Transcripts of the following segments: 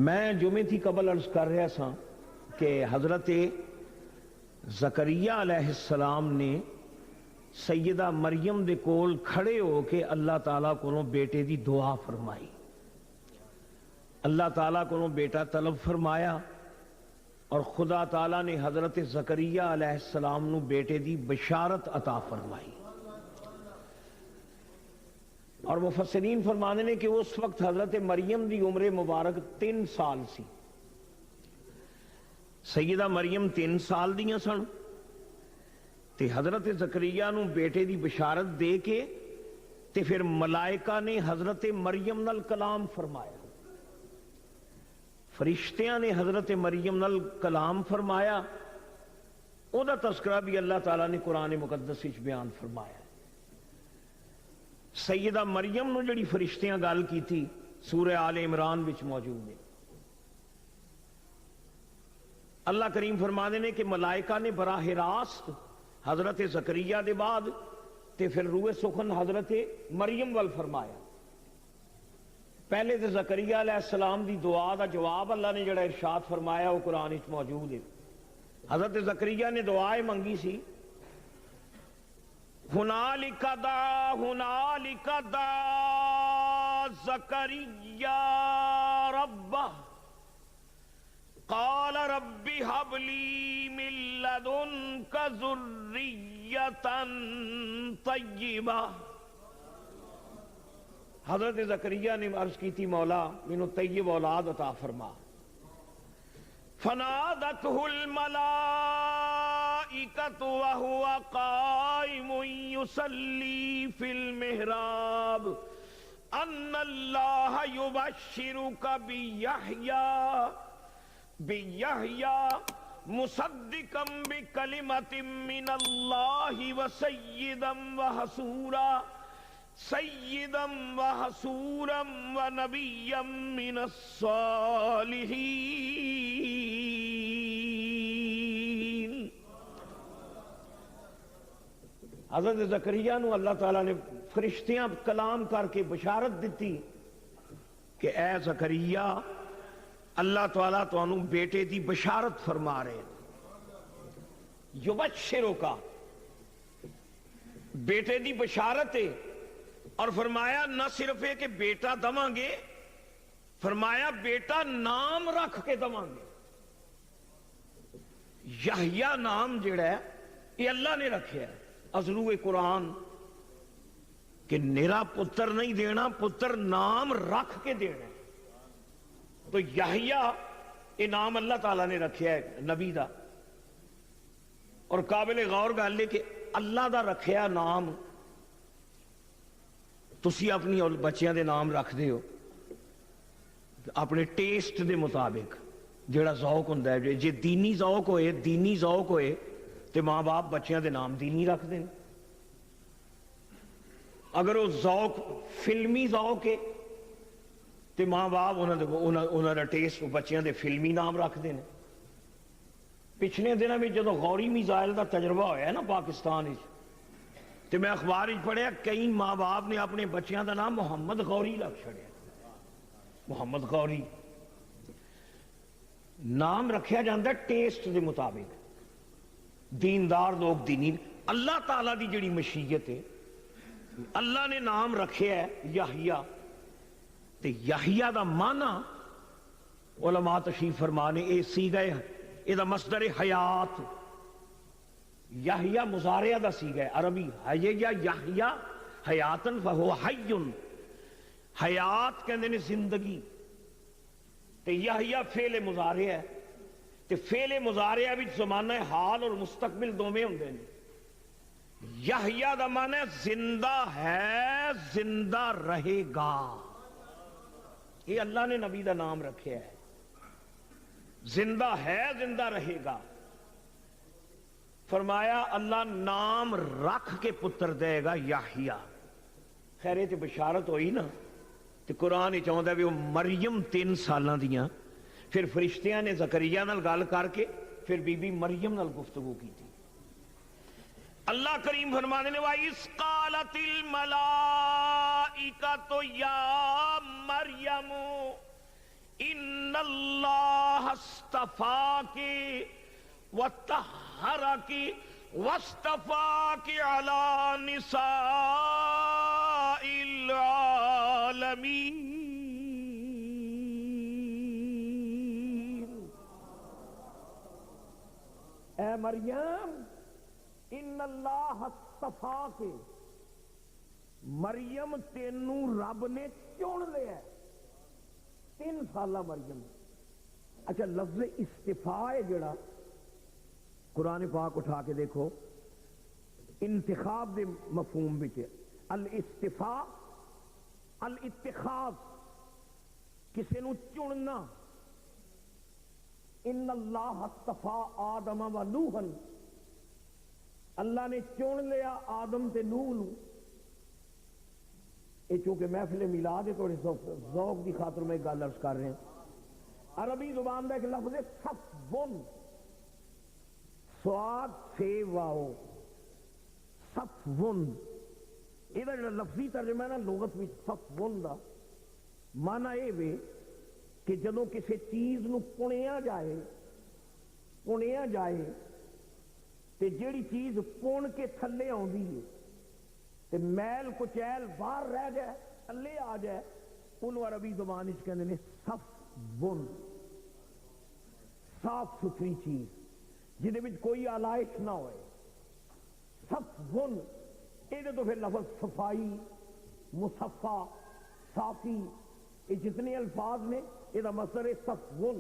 میں جمعے تھی قبل عرض کر رہا سا کہ حضرت زکریا علیہ السلام نے سیدہ مریم دے کول کھڑے ہو کے اللہ تعالیٰ کو بیٹے دی دعا فرمائی. اللہ تعالیٰ کو بیٹا طلب فرمایا اور خدا تعالیٰ نے حضرت زکریا علیہ السلام نو بیٹے دی بشارت عطا فرمائی. اور مفسرین فرمانے نے کہ اس وقت حضرت مریم دی عمر مبارک 3 سال سی. سیدہ مریم 3 سال دیاں سن تے حضرت زکریا نو بیٹے دی بشارت دے کے تے پھر ملائکہ نے حضرت مریم نال کلام فرمایا. فرشتیاں نے حضرت مریم نال کلام فرمایا. او دا تذکرہ بھی اللہ تعالیٰ نے قرآن مقدس وچ بیان فرمایا. سیدہ مریم نو جڑی فرشتیاں گل کی تھی سورہ آل عمران وچ موجود ہے. اللہ کریم فرمانے نے کہ ملائکہ نے براہ راست حضرت زکریا دے بعد تے پھر روح سخن حضرت مریم وال فرمایا. پہلے تے زکریا علیہ السلام دی دعا دا جواب اللہ نے جڑا ارشاد فرمایا وہ قرآن وچ موجود ہے. حضرت زکریا نے دعائیں منگی سی ہنالک دا زکریا ربہ قال رب هب لي من لدنك ذرية طيبة. حضرت زکریا نے عرض کی تھی مولا مینوں طیب اولاد عطا فرما. فنادته الملائكة وهو قائم يصلي في المحراب أن الله يبشرك بيحيى مصدقا بكلمة من الله سيدا وحسورا ونبيا من الصالحين. حضرت زکریا نو اللہ تعالیٰ نے فرشتیاں کلام کر کے بشارت دیتی کہ اے زکریا اللہ تعالیٰ تو انہوں بیٹے دی بشارت فرما رہے ہیں. یبشرو کا بیٹے دی بشارت ہے. اور فرمایا نہ صرف ہے کہ بیٹا دواں گے، فرمایا بیٹا نام رکھ کے دواں گے. یحییٰ نام جڑا ہے یہ اللہ نے رکھا ہے. ازلو قرآن کہ نیرا پتر نہیں دینا، پتر نام رکھ کے دینا. تو یحییٰ یہ نام اللہ تعالیٰ نے رکھا ہے نبی دا. اور قابل غور گل ہے کہ اللہ دا رکھیا نام تسی اپنی بچیاں دے نام رکھ دے ہو اپنے ٹیسٹ دے مطابق جڑا ذوق ہوندا ہے. جے دینی ذوق ہوئے تے ماں باپ بچیاں دے نام دینی رکھ دیں. اگر وہ ذوق فلمی ذوق ہے تے ماں باپ انہاں دا ٹیسٹ بچیاں دے فلمی نام رکھ دیں. پچھلے دنوں میں جدو غوری میزائل دا تجربہ ہویا ہے نا پاکستان وچ تے میں اخبار وچ پڑھیا کئی ماں باپ نے اپنے بچیاں دا نام محمد غوری رکھ چھڑیا. محمد غوری نام رکھیا جاندا ہے ٹیسٹ دے مطابق. دیندار لوگ دینی. اللہ تعالیٰ دی جڑی مشیت ہے اللہ نے نام رکھیا ہے یحییٰ. تے یحییٰ دا معنی علماء تشریف فرمانے اے سیغہ اے دا مصدر حیات. یحییٰ مضارع دا سیغہ ہے عربی حییٰ یحییٰ حیاتن فہو حیٌ. حیات کہندے نے زندگی. تے یحییٰ فعل مضارع ہے. تے فعل مضارع وچ زمانہ حال اور مستقبل دوویں ہوندے نے. یحییٰ دا معنی زندہ ہے زندہ رہے گا. یہ اللہ نے نبی دا نام رکھا ہے. زندہ ہے زندہ رہے گا. فرمایا اللہ نام رکھ کے پتر دے گا یحییٰ. خیر تے بشارت ہوئی نا تے قرآن ہی چاہتا ہے بھی وہ مریم 3 سالاں دیاں. پھر فرشتیاں نے زکریا نال گل کر کے پھر بی بی مریم نال گفتگو کی تھی. اللہ کریم فرمانے نے وَإِذْ قَالَتِ الْمَلَائِكَةُ يَا مَرْيَمُ إِنَّ اللہ اصطفاکی وطہرکی واصطفاکی علی نساء العالمین. اے مریم ان اللہ اصطفاکی، مریم تینوں رب نے چن لیا. 3 سالہ مریم. اچھا لفظ استفاء ہے جڑا قرآن پاک اٹھا کے دیکھو، انتخاب دے مفہوم بچ الاستفاء الاتخاذ، کسے نو چننا. ان اللہ اصطفیٰ آدم و نوحا، اللہ نے چن لیا آدم تے نوح نو. یہ چونکہ محفل میلاد ہے تھوڑے ذوق کی خاطر میں گل عرض کر رہے ہیں. عربی زبان کا ایک لفظ ہے صفون، سواد سے واؤ صفون. یہ جو لفظی ترجمہ ہے نا لغت میں صفون دا مانا یہ وے کہ جدوں کسی چیز نو پنیا جائے تے جیڑی چیز پن کے تھلے آندی ہے تے میل کچیل باہر رہ جائے تھلے آ جائے، انہوں عربی زبان اس کہندے نے صفون. صاف ستھری چیز جہدے وچ کوئی آلائش نہ ہوئے، صفون. یہ تو پھر لفظ صفائی، مصفا، صافی، یہ جتنے الفاظ نے یہ مصدر ہے صفون.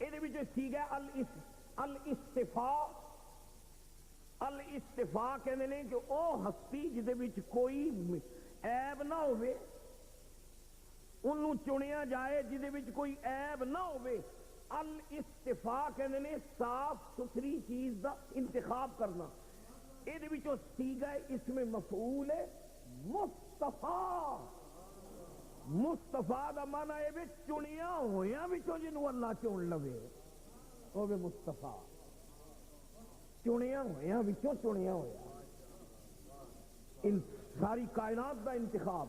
یہ ٹھیک ہے الاستفاء. الاستفاء کہتے ہیں کہ او ہستی جہدے وچ کوئی عیب نہ ہوئے، انہوں چنیا جائے جہدے وچ کوئی عیب نہ ہوئے. الاستفاء کہتے ہیں صاف ستھری چیز دا انتخاب کرنا. یہ سیگا اسم مفعول ہے مصطفیٰ. مصطفیٰ دا مانا ہے چنیا ہویا وچوں جنوں اللہ چن لوے وہ مصطفیٰ. چنیا ہویا وچوں چنیا ہویا، ان ساری کائنات دا انتخاب.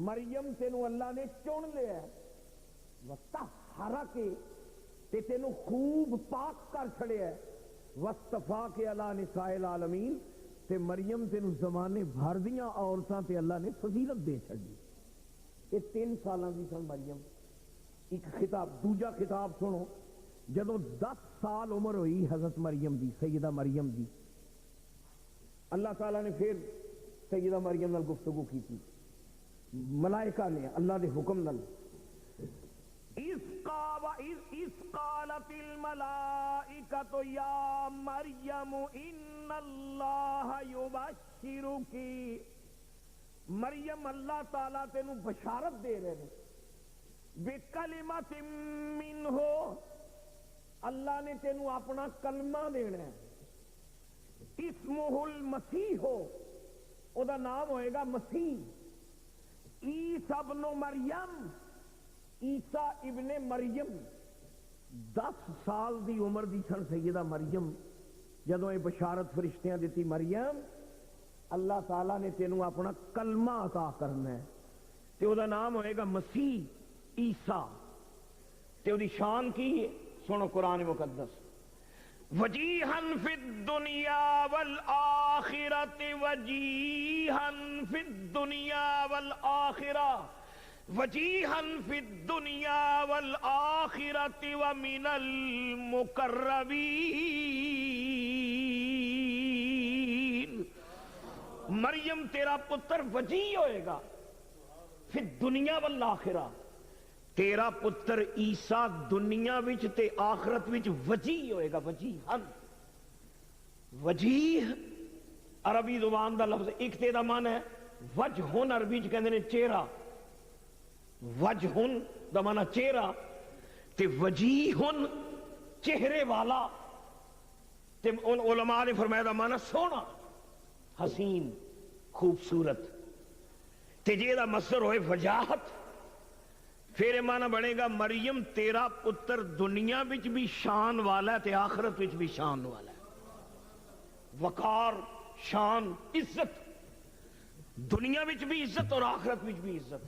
مریم تینوں اللہ نے چن لیا وطہرا کے تے تینوں خوب پاک کر چھڑیا ہے. واصطفیٰ کے علی نساء العالمین تے مریم تینوں زمانے بھر دیاں عورتاں تے اللہ نے فضیلت دے چھڑی. یہ 3 سالاں دی سن مریم. ایک خطاب دوجا خطاب سنو، جدوں 10 سال عمر ہوئی حضرت مریم دی، سیدہ مریم دی، اللہ تعالیٰ نے پھر سیدہ مریم نال گفتگو کی تھی. ملائکہ نے اللہ دے حکم نال اذ قالت الملائکۃ یا مریم ان اللہ یبشرک. مریم اللہ تعالیٰ تینوں بشارت دے رہے ہیں بکلمۃ منہ، اللہ نے تینوں اپنا کلمہ دینا ہے. اسمہ المسیح، او دا نام ہوئے گا مسیح. عیسیٰ ابن مریم، عیسیٰ ابن مریم. 10 سال دی عمر دی سن سیدہ مریم جدوں یہ بشارت فرشتیاں دیتی مریم اللہ تعالیٰ نے تینوں اپنا کلمہ عطا کرنا ہے تے او دا نام ہوئے گا مسیح عیسیٰ. تے او دی شان کی ہے سنو قرآن مقدس. وجیہن فی الدنیا والآخرۃ، وجیہن فی الدنیا والآخرہ، وجیہن فی الدنیا والآخرۃ ومن المقربین. مریم تیرا پتر وجیہ ہوئے گا فی الدنیا والآخرہ. تیرا پتر عیسیٰ دنیا وچ تے آخرت وچ وجیہ ہوئے گا. وجیہن، وجیہ عربی زبان دا لفظ. ایک تے دا معنی ہے وجہن، عربی چ کہندے نے چہرہ. وجہن دا معنی چہرہ تے وجیہن چہرے والا. تے علماء نے فرمایا دا معنی سونا، حسین، خوبصورت. تے جے دا مصدر ہوئے وجاہت پھر معنی بنے گا مریم تیرا پتر دنیا وچ بھی شان والا ہے تے آخرت وچ بھی شان والا ہے. وقار، شان، عزت، دنیا وچ بھی عزت اور آخرت وچ بھی عزت.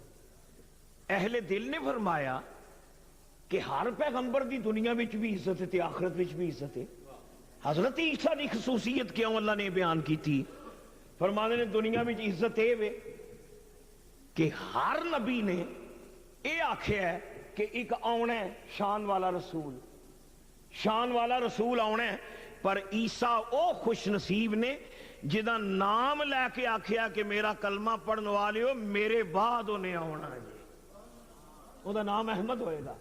اہل دل نے فرمایا کہ ہر پیغمبر دی دنیا وچ بھی عزت ہے تے آخرت وچ بھی عزت ہے. حضرت عیسیٰ دی خصوصیت کیوں اللہ نے بیان کی تھی؟ فرمانے نے دنیا وچ عزت اے وے کہ ہر نبی نے اے آکھیا ہے کہ ایک آنا ہے شان والا رسول، شان والا رسول آنا ہے. پر عیسیٰ او خوش نصیب نے جدا نام لے کے آکھیا کہ میرا کلمہ پڑھنے والے ہو میرے بعد انہیں آنا جی، او دا نام احمد ہوئے گا.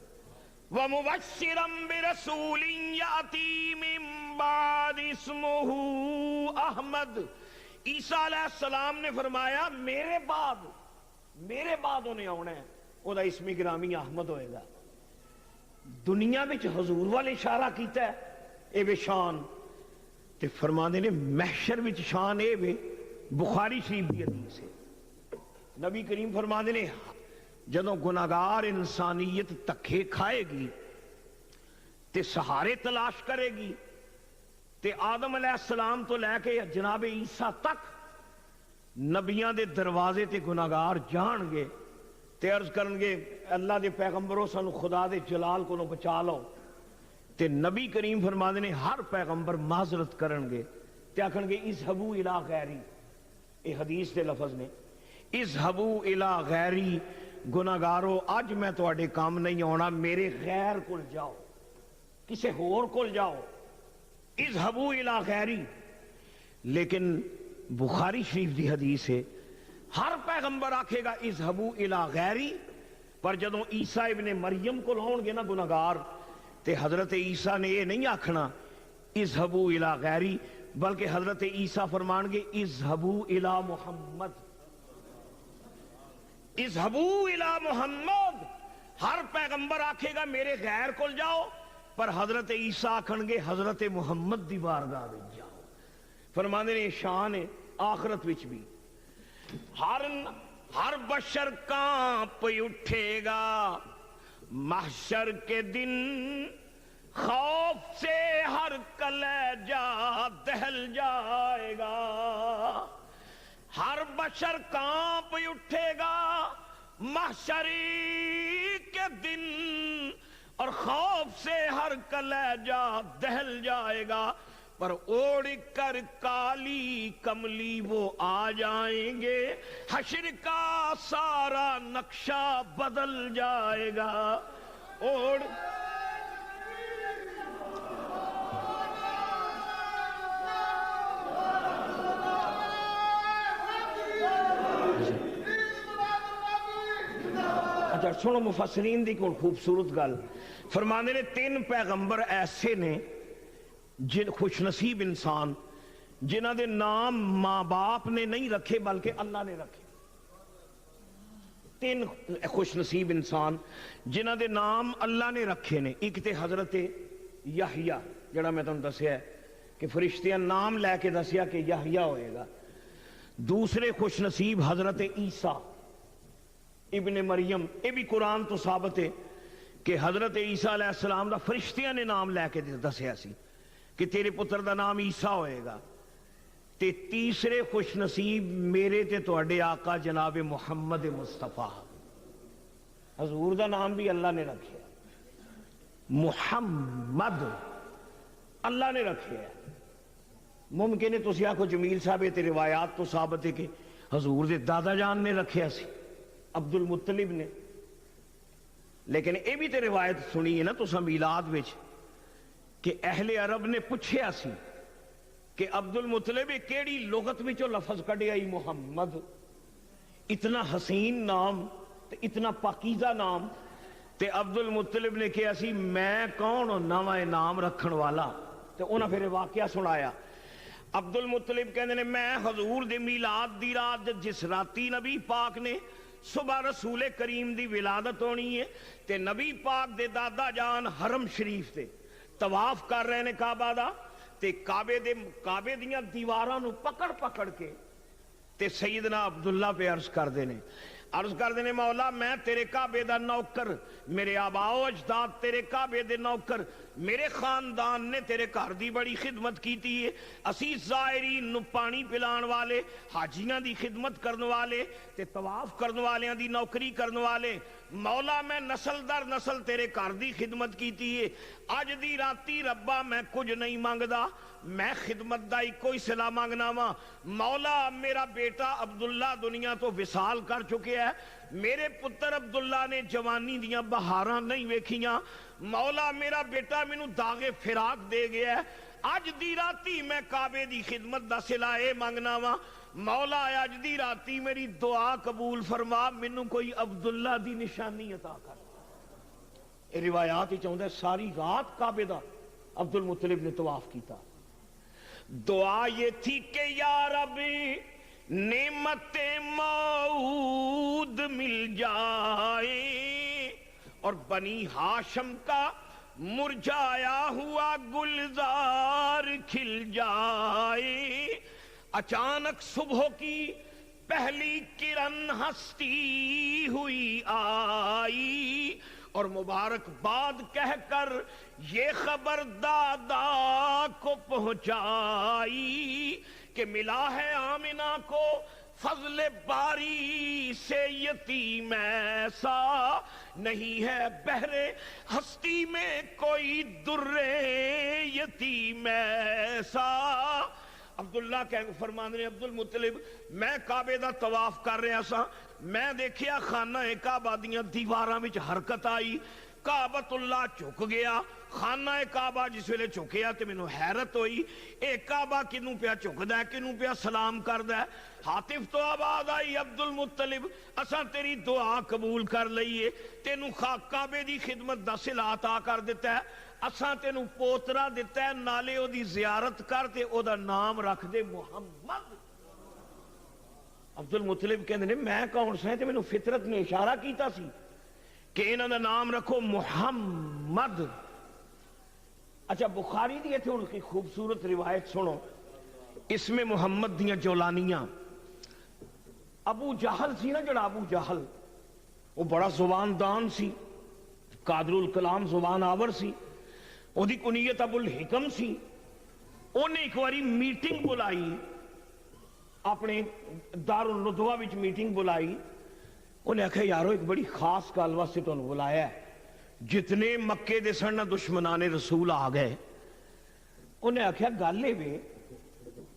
وَمُبَشِّرًا بِرَسُولٍ يَأْتِي مِن بَعْدِ اسْمُهُ احمد. عیسیٰ علیہ السلام نے فرمایا میرے بعد انہیں آنا ہے، او دا اسم گرامی احمد ہوئے گا. دنیا میں حضور والے اشارہ کیتا ہے اے بے شان، تے فرمانے نے محشر وچ شان اے بے. بخاری شریف دی حدیث ہے، نبی کریم فرمانے نے جدوں گناہگار انسانیت تکھے کھائے گی تے سہارے تلاش کرے گی تے آدم علیہ السلام تو لے کے جناب عیسیٰ تک نبیاں دے دروازے تے گناہگار جان گے تے عرض کرن گے اللہ دے پیغمبروں سانو خدا دے جلال کو بچا لو. تے نبی کریم فرمانے نے ہر پیغمبر معذرت کرن گے تے آکھن گے اذهبوا الی غیری. اے حدیث دے لفظ نے اذهبوا الی غیری، گناہگارو اج میں تواڈے کام نہیں آنا، میرے غیر کول جاؤ، کسے ہور کول جاؤ. اذهبوا الی غیری. لیکن بخاری شریف دی حدیث ہے ہر پیغمبر آکھے گا اذهبوا الی غیری، پر جدوں عیسیٰ ابن مریم کو آن گے نا گناہگار تے حضرت عیسیٰ نے یہ نہیں آکھنا اذهبوا الی غیری، بلکہ حضرت عیسیٰ فرمان گے اذهبوا الی محمد، اذهبوا الی محمد. ہر پیغمبر آکھے گا میرے غیر کول جاؤ، پر حضرت عیسیٰ آکھن گے حضرت محمد دی بارگاہ وچ جاؤ. فرمانے نے شان ہے آخرت وچ بھی. ہر بشر کانپ اٹھے گا محشر کے دن، خوف سے ہر کلیجہ دہل جائے گا. ہر بشر کانپ اٹھے گا محشر کے دن، اور خوف سے ہر کلیجہ دہل جائے گا. پر اوڑھ کر کالی کملی وہ آ جائیں گے، حشر کا سارا نقشہ بدل جائے گا. اوڑھ اچھا سنو مفسرین دی کوئی خوبصورت گل فرمانے نے 3 پیغمبر ایسے نے جن خوش نصیب انسان جنہ دے نام ماں باپ نے نہیں رکھے بلکہ اللہ نے رکھے. 3 خوش نصیب انسان جنہ دے نام اللہ نے رکھے نے. ایک تے حضرت یحییٰ جڑا میں تم دسیا ہے کہ فرشتیاں نام لے کے دسیا کہ یحییٰ ہوئے گا. دوسرے خوش نصیب حضرت عیسیٰ ابن مریم. یہ بھی قرآن تو ثابت ہے کہ حضرت عیسیٰ علیہ السلام دا فرشتیاں نے نام لے کے دسیا سی کہ تیرے پتر دا نام عیسیٰ ہوئے گا. تے تیسرے خوش نصیب میرے تے تواڈے آقا جناب محمد مصطفیٰ، حضور دا نام بھی اللہ نے رکھے، محمد اللہ نے رکھے. ممکن ہے تسی آکھو جمیل صاحب تے روایات تو ثابت ہے کہ حضور دے دادا جان نے رکھیا سی عبد المطلب نے، لیکن اے بھی تے روایت سنی ہے نا تساں میلاد وچ کہ اہل عرب نے پوچھیا سی کہ عبد المطلب کیڑی لغت وچوں لفظ کڈیا ای محمد، اتنا حسین نام تے اتنا پاکیزہ نام. تے عبد المطلب نے کہا سی میں کون نواں نام رکھن والا، تے انہاں پھر واقعہ سنایا. عبد المطلب کہندے نے میں حضور دے میلاد دی رات جس راتی نبی پاک نے صبح رسول کریم دی ولادت ہونی ہے تے نبی پاک دے دادا جان حرم شریف تے طواف کر رہے نے کعبہ دا، تے کعبے دیاں دیواراں نو پکڑ کے تے سیدنا عبداللہ پہ عرض کر دینے مولا میں تیرے کعبے دا نوکر، میرے آباء و اجداد تیرے کعبے دے نوکر، میرے خاندان نے تیرے گھر دی بڑی خدمت کیتی ہے، اسی زائرین نو پانی پلان والے، حاجیاں دی خدمت کرن والے تے طواف کرن والیاں دی نوکری کرن والے، مولا میں نسل در نسل تیرے گھر دی خدمت کیتی ہے، اج دی راتی ربا میں کچھ نہیں مانگدا، میں خدمت دا کوئی صلہ مانگنا وا۔ مولا میرا بیٹا عبداللہ دنیا تو وصال کر چکے ہے، میرے پتر عبداللہ نے جوانی دیاں بہاراں نہیں ویکھیاں، مولا میرا بیٹا مینوں داغے فراق دے گیا ہے، اج دی راتی میں کعبے دی خدمت دا صلہ اے مانگنا وا، مولا اج دی راتی میری دعا قبول فرما، مینوں کوئی عبداللہ دی نشانی عطا کر۔ یہ روایات ہی چاہتا ہے ساری رات کعبے دا عبد المطلب نے طواف کیتا۔ دعا یہ تھی کہ یا رب نعمت موعود مل جائے اور بنی ہاشم کا مرجھایا ہوا گلزار کھل جائے، اچانک صبح کی پہلی کرن ہستی ہوئی آئی اور مبارک باد کہہ کر یہ خبر دادا کو پہنچائی کہ ملا ہے آمنہ کو فضل باری سے یتیم ایسا، نہیں ہے بہرے ہستی میں کوئی در یتیم ایسا۔ عبداللہ فرماندے نے عبد المطلب میں کعبے دا طواف کر رہا سا، میں دیکھیا خانہ کعبہ دیاں دیواراں وچ حرکت آئی، کعبۃ اللہ چک گیا، خانہ کعبہ جس ویلے چکیا تے مینوں حیرت ہوئی، اے کعبہ کنوں پیا چکدا ہے، کنوں پیا سلام کردا ہے۔ ہاتف تو آواز آئی عبد المطلب اساں تیری دعا قبول کر لئیے، تینوں کعبے دی خدمت دا صلہ عطا کر دیتا ہے، اساں تینوں پوترا دیتا ہے، نالے او دی زیارت کر تے او دا نام رکھ دے محمد۔ عبد المطلب کہندے نے میں کون سا تے مینوں فطرت نے اشارہ کیتا سی کہ انہاں دا نام رکھو محمد۔ اچھا بخاری دی ایتھے ان کی خوبصورت روایت سنو، اس میں محمد دیاں جولانیاں، ابو جہل سی نا جڑا ابو جہل، وہ بڑا زبان دان سی، قادر الکلام زبان آور سی، وہ دی کنیت ابو الحکم سی، انہیں ایک واری میٹنگ بلائی، اپنے دار الندوہ وچ میٹنگ بلائی، انہیں کہا یارو ایک بڑی خاص گل واسطے تو بلایا ہے، جتنے مکے دے سن دشمنان رسول آ گئے، انہیں کہا گل یہ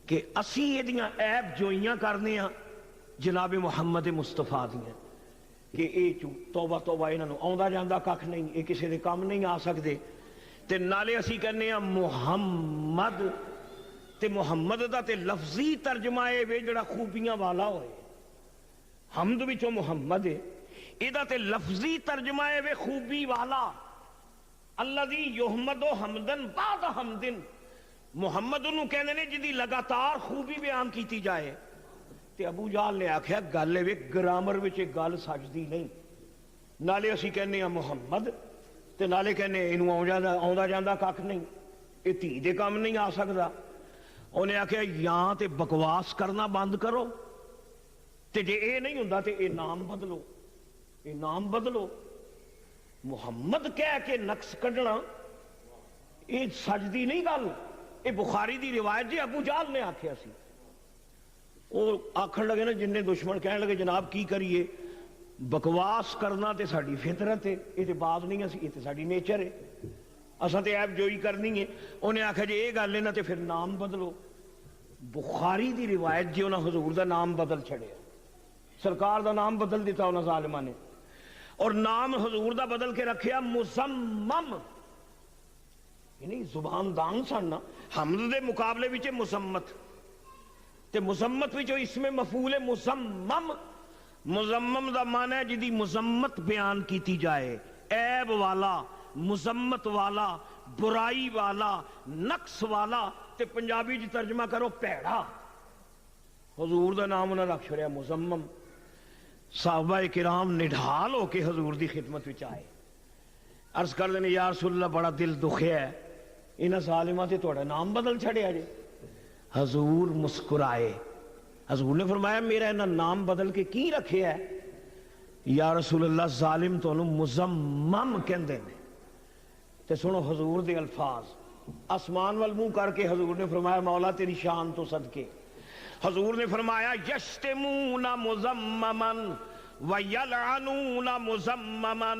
کہ اسی یہ دیاں عیب جوئیاں کرنے ہیں جناب محمد مصطفیٰ دیاں کہ اے توبہ توبہ انہوں آندا جاندہ ککھ نہیں، اے کسی دے کام نہیں آ سکتے، تے نالے اسی کرنے ہیں محمد، تے محمد دا تے لفظی ترجمہ ہے جڑا خوبیاں والا ہوئے، حمد بچو محمد ہے، ایدہ تے لفظی ترجمہ ہے خوبی والا، الذی یحمد حمدن بعد حمدن، محمد انہوں کہنے نے جدی لگاتار خوبی بیان کیتی جائے، تے ابو جہل نے آکھیا گل ہے گرامر وچ گل سجدی نہیں، نالے اسی کہنے ہیں محمد تے نالے کہنے انہوں آندا جاندہ ککھ نہیں، اے تھی دے کام نہیں آ سکدا، انہیں آکھیا یہاں تے بکواس کرنا بند کرو، تے جے اے نہیں ہوندہ تے اے نام بدلو، اے نام بدلو، محمد کہہ کے نقص کڈنا اے سجدی نہیں گل، اے بخاری دی روایت جی ابو جہل نے آکھیا سی، وہ آکھن لگے نا جن نے دشمن کہنے لگے جناب کی کریے، بکواس کرنا تے ساڑی فطرت ہے، یہ تے باز نہیں ہے، یہ تے ساڑی نیچر ہے، اساں تے عیب جوئی کرنی ہے، انہیں آکھا جی اے گل لینا تے پھر نام بدلو، بخاری دی روایت جی انہاں حضور دا نام بدل چھڑے، سرکار دا نام بدل دیتا انہاں ظالمہ نے، اور نام حضور دا بدل کے رکھیا مزمم، یعنی زبان دان سننا، حمد دے مقابلے وچے مزمت، تے مزمت وچو اسم مفعول مزمم، مزمم دا معنی ہے جدی مزمت بیان کیتی جائے، عیب والا، مزمت والا، برائی والا، نقص والا، تے پنجابی جی ترجمہ کرو پیڑا، حضور دا نام انہاں رکھ چھڑیا مزمم، صحابہ کرام نڈھال ہو کے حضور دی خدمت وچ آئے، عرض کر دینے یا رسول اللہ بڑا دل دکھیا ہے، انہاں ظالمہ تے تھوڑا نام بدل چھڑیا جی، حضور مسکرائے، حضور نے فرمایا میرا انہاں نام بدل کے کی رکھے ہے، یا رسول اللہ ظالم تو انہوں مزمم کہندے نے، تے سنو حضور دے الفاظ، آسمان والموں کر کے حضور نے فرمایا مولا تیری شان تو صدقے، حضور نے فرمایا یشتمون مزممن وَيَلْعَنُونَ مُزَمَّمًا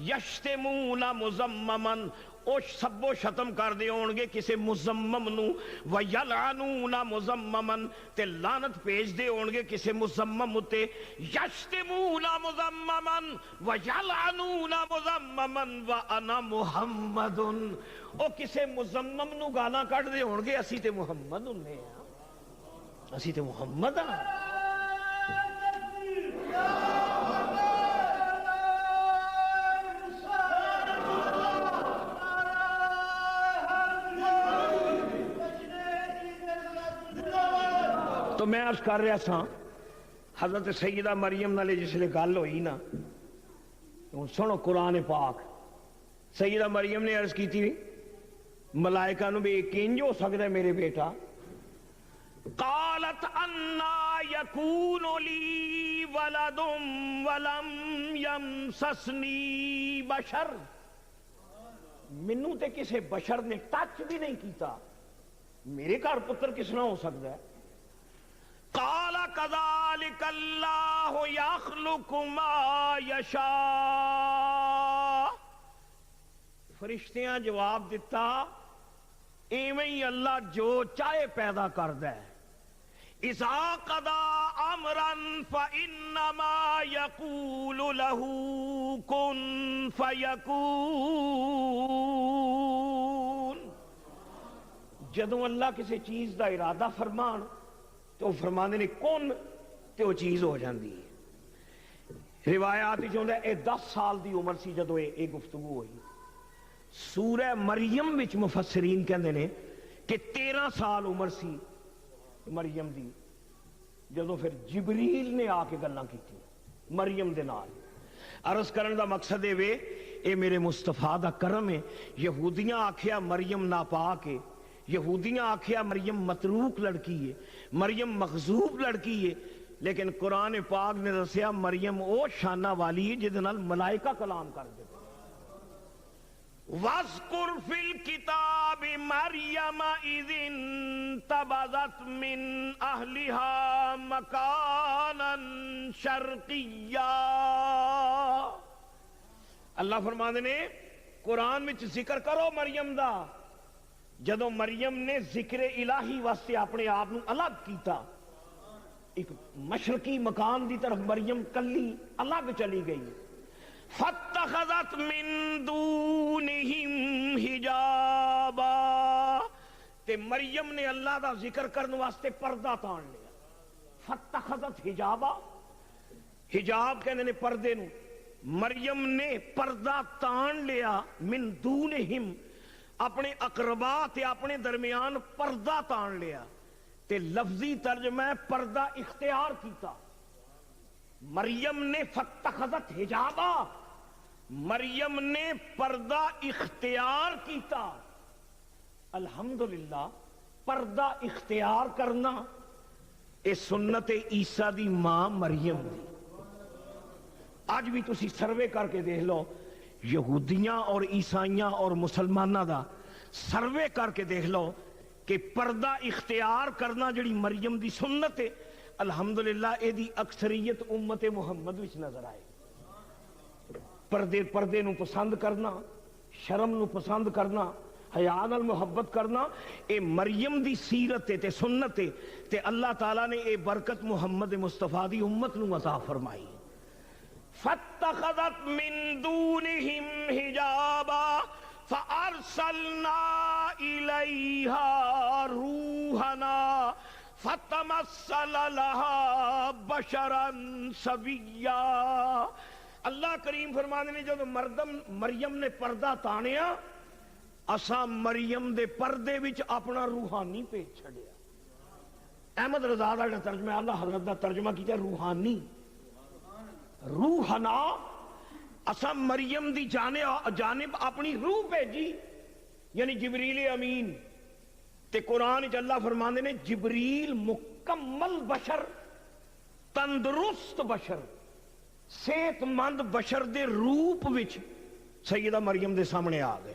یشتمون مزممن، او سب و شتم کر دے ہونگے کسے مزمم نو، وَيَلْعَنُونَ مُزَمَّمًا تے لعنت بھیج دے ہونگے کسے مزمم تے، یشتمون مزممًا وَيَلْعَنُونَ مُزَمَّمًا وَأَنَا مُحَمَّدٌ، او کسے مزمم نو گانا کٹ دے ہونگے اسی تے محمد انہیں ہیں، اسی تے محمد ہیں۔ تو میں عرض کر رہا تھا حضرت سیدہ مریم نالے جس لئے گل ہوئی نا، سنو قرآن پاک، سیدہ مریم نے عرض کی تھی ملائکہ نو بھی کنج ہو سکتا ہے میرے بیٹا؟ قالت انا یکون لی ولد ولم یمسسنی بشر، منو تے کسے بشر نے ٹچ بھی نہیں کیتا، میرے گھر پتر کس نہ ہو سکتا ہے؟ قال كذلك اللہ یخلق ما یشاء، فرشتیاں جواب دیتا ایویں ہی اللہ جو چاہے پیدا کردا ہے، اذا قضا امرا فانما یقول له کن فیکون، جدوں اللہ کسی چیز دا ارادہ فرمان تو فرمانے نے کون تے وہ چیز ہو جاندی ہے۔ روایات چاہتا ہے 10 سال دی عمر سی جدو یہ گفتگو ہوئی۔ سورہ مریم وچ مفسرین کہندے نے کہ 13 سال عمر سی مریم دی جدو پھر جبریل نے آ کے گلاں کیتی مریم دے نال۔ عرض کرن دا مقصد اے میرے مصطفیٰ دا کرم ہے۔ یہودیاں آکھیا مریم ناپاک ہے، یہودیاں آکھیا مریم متروک لڑکی ہے، مریم مغضوب لڑکی ہے، لیکن قرآن پاک نے دسیا مریم او شانہ والی ہے جہدے نال ملائکہ کلام کر دے۔ وَاذْكُرْ فِي الْكِتَابِ مَرْيَمَ إِذِ انتَبَذَتْ مِنْ أَهْلِهَا مَكَانًا شَرْقِيًّا، اللہ فرماندے نے قرآن وچ ذکر کرو مریم دا، جدو مریم نے ذکر الہی واسطے اپنے آپ نو الگ کیتا، ایک مشرقی مکان دی طرف مریم کلی الگ چلی گئی۔ فَاتَّخَذَتْ مِن دُونِهِمْ حِجَابًا، تے مریم نے اللہ دا ذکر کرنے واسطے پردہ تان لیا۔ فَاتَّخَذَتْ حِجَابًا، حجاب کہنے نے پردے نو، مریم نے پردہ تان لیا، من دونہم اپنے اقربا تے اپنے درمیان پردہ تان لیا، تے لفظی ترجمہ ہے پردہ اختیار کیتا۔ مریم نے فاتخذت حجابا، مریم نے پردہ اختیار کیتا۔ الحمدللہ پردہ اختیار کرنا اے سنت عیسیٰ دی ماں مریم دی۔ آج بھی تسی سروے کر کے دیکھ لو، یہودیاں اور عیسائیاں اور مسلمانہ دا سروے کر کے دیکھ لو کہ پردہ اختیار کرنا جڑی مریم دی سنت ہے، الحمدللہ اے دی اکثریت امت محمد وچ نظر آئے۔ پردے نو پسند کرنا، شرم نو پسند کرنا، حیا نال محبت کرنا، اے مریم دی سیرت تے سنت تے اللہ تعالیٰ نے اے برکت محمد مصطفیٰ دی امت نو عطا فرمائی۔ فَاتَّخَذَتْ مِن دُونِهِمْ حِجَابًا فَأَرْسَلْنَا إِلَيْهَا رُوحَنَا فَتَمَثَّلَ لَهَا بَشَرًا سَوِيًّا۔ اللہ کریم فرمانے نے جب مریم نے پردہ تانیا، اساں مریم دے پردے وچ اپنا روحانی پیش چھڑیا۔ احمد رضا دا ترجمہ اللہ حضرت دا ترجمہ کیتا روحانی، روحنا اساں مریم دی جانب اپنی روح بھیجی، یعنی جبریل امین۔ تے قرآن وچ اللہ فرماندے نے جبریل مکمل بشر، تندرست بشر، صحت مند بشر دے روپ وچ سیدہ مریم دے سامنے آ گئے۔